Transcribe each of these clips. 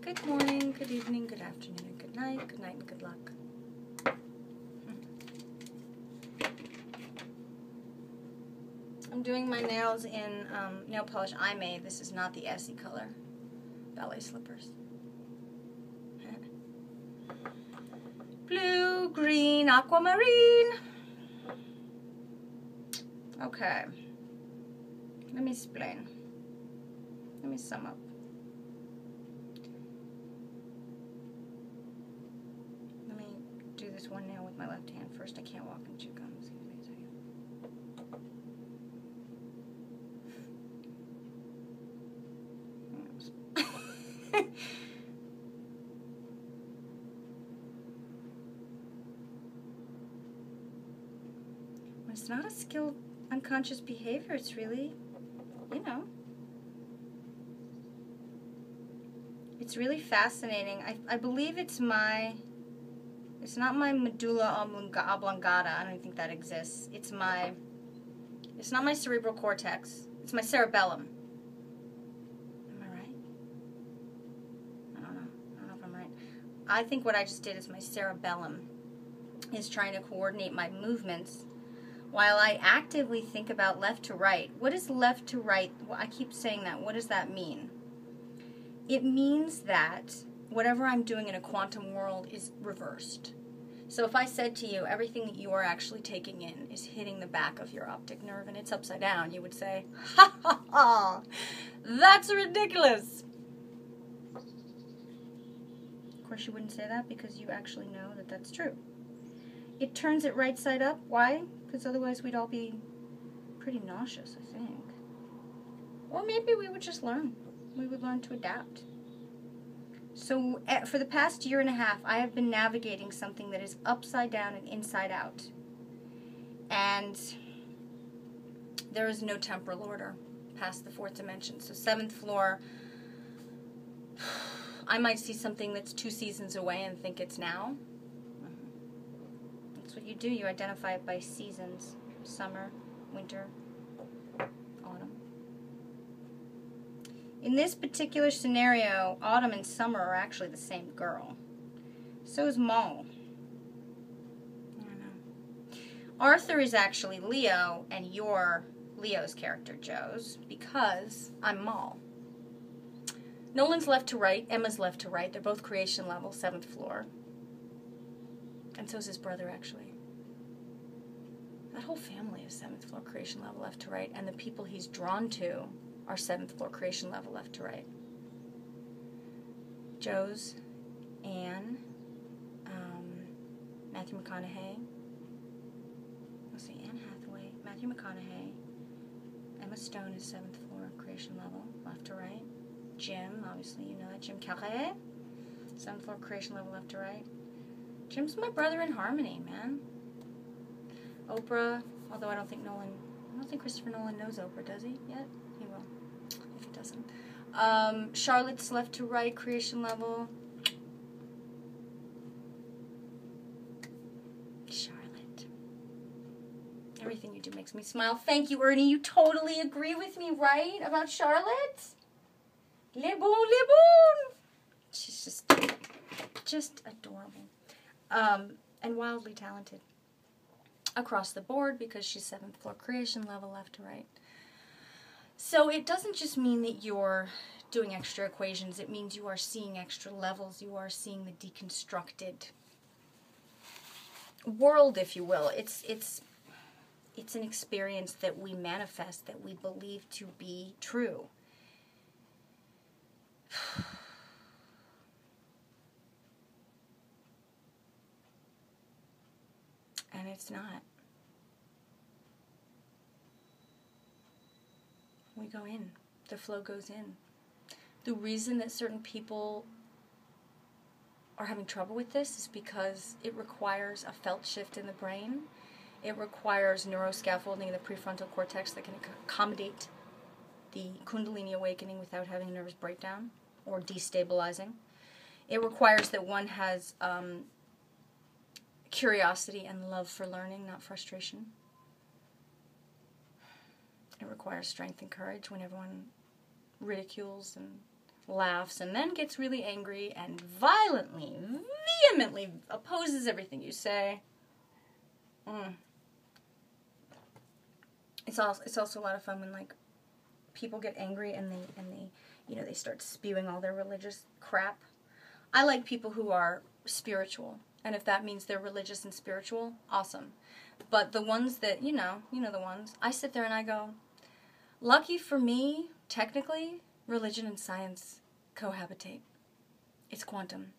Good morning, good evening, good afternoon, and good night and good luck. I'm doing my nails in nail polish I made. This is not the Essie color. Ballet slippers. Blue, green, aquamarine. Okay. Let me explain. Let me sum up. Let me do this one nail with my left hand first. I can't walk and chew gum. Excuse me a second. It's not a skilled unconscious behavior. It's really, you know, it's really fascinating. I believe it's not my medulla oblongata. I don't think that exists. It's not my cerebral cortex. It's my cerebellum. Am I right? I don't know. I don't know if I'm right. I think what I just did is my cerebellum is trying to coordinate my movements while I actively think about left to right. What is left to right? Well, I keep saying that. What does that mean? It means that whatever I'm doing in a quantum world is reversed. So if I said to you, everything that you are actually taking in is hitting the back of your optic nerve and it's upside down, you would say, ha ha ha, that's ridiculous. Of course you wouldn't say that because you actually know that that's true. It turns it right side up. Why? Because otherwise we'd all be pretty nauseous, I think. Or maybe we would just learn. We would learn to adapt. So for the past year and a half, I have been navigating something that is upside down and inside out. And there is no temporal order past the 4th dimension. So 7th floor, I might see something that's 2 seasons away and think it's now. That's what you do. You identify it by seasons. Summer, winter, autumn. In this particular scenario, autumn and summer are actually the same girl. So is Maul. I don't know. Arthur is actually Leo, and you're Leo's character, Joe's, because I'm Maul. Nolan's left to right, Emma's left to right. They're both creation level, 7th floor. And so is his brother, actually. That whole family is 7th floor creation level, left to right, and the people he's drawn to are 7th floor creation level, left to right. Joe's, Anne, Matthew McConaughey. Let's see, Anne Hathaway, Matthew McConaughey, Emma Stone is 7th floor creation level, left to right. Jim, obviously you know that, Jim Carrey, 7th floor creation level, left to right. Jim's my brother in harmony, man. Oprah, although I don't think Christopher Nolan knows Oprah, does he yet? He will, if he doesn't. Charlotte's left to right, creation level. Charlotte. Everything you do makes me smile. Thank you, Ernie. You totally agree with me, right? About Charlotte? Le bon. She's just adorable. And wildly talented. Across the board, because she's 7th floor creation level, left to right. So it doesn't just mean that you're doing extra equations. It means you are seeing extra levels. You are seeing the deconstructed world, if you will. It's an experience that we manifest, that we believe to be true. And it's not. We go in. The flow goes in. The reason that certain people are having trouble with this is because it requires a felt shift in the brain. It requires neuroscaffolding in the prefrontal cortex that can accommodate the Kundalini awakening without having a nervous breakdown or destabilizing. It requires that one has curiosity and love for learning, not frustration. It requires strength and courage when everyone ridicules and laughs, and then gets really angry and violently, vehemently opposes everything you say. It's also a lot of fun when, like, people get angry and they you know, they start spewing all their religious crap. I like people who are spiritual, and if that means they're religious and spiritual, awesome. But the ones that, you know the ones, I sit there and I go, lucky for me, technically, religion and science cohabitate. It's quantum.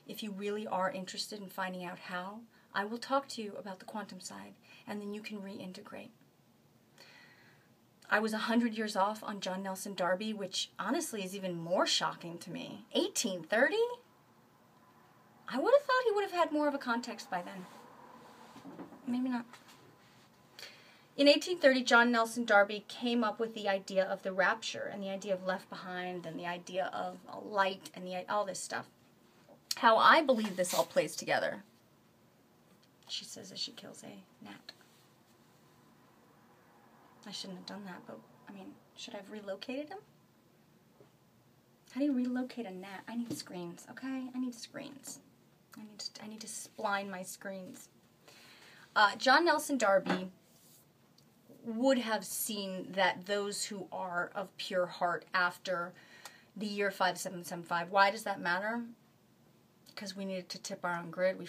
If you really are interested in finding out how, I will talk to you about the quantum side, and then you can reintegrate. I was 100 years off on John Nelson Darby, which honestly is even more shocking to me. 1830? I would have thought he would have had more of a context by then. Maybe not. In 1830, John Nelson Darby came up with the idea of the rapture and the idea of left behind and the idea of a light and all this stuff. How I believe this all plays together, she says as she kills a gnat. I shouldn't have done that, but, I mean, should I have relocated him? How do you relocate a gnat? I need screens, okay? I need screens. I need to spline my screens. John Nelson Darby would have seen that those who are of pure heart after the year 5775, why does that matter? Because we needed to tip our own grid. We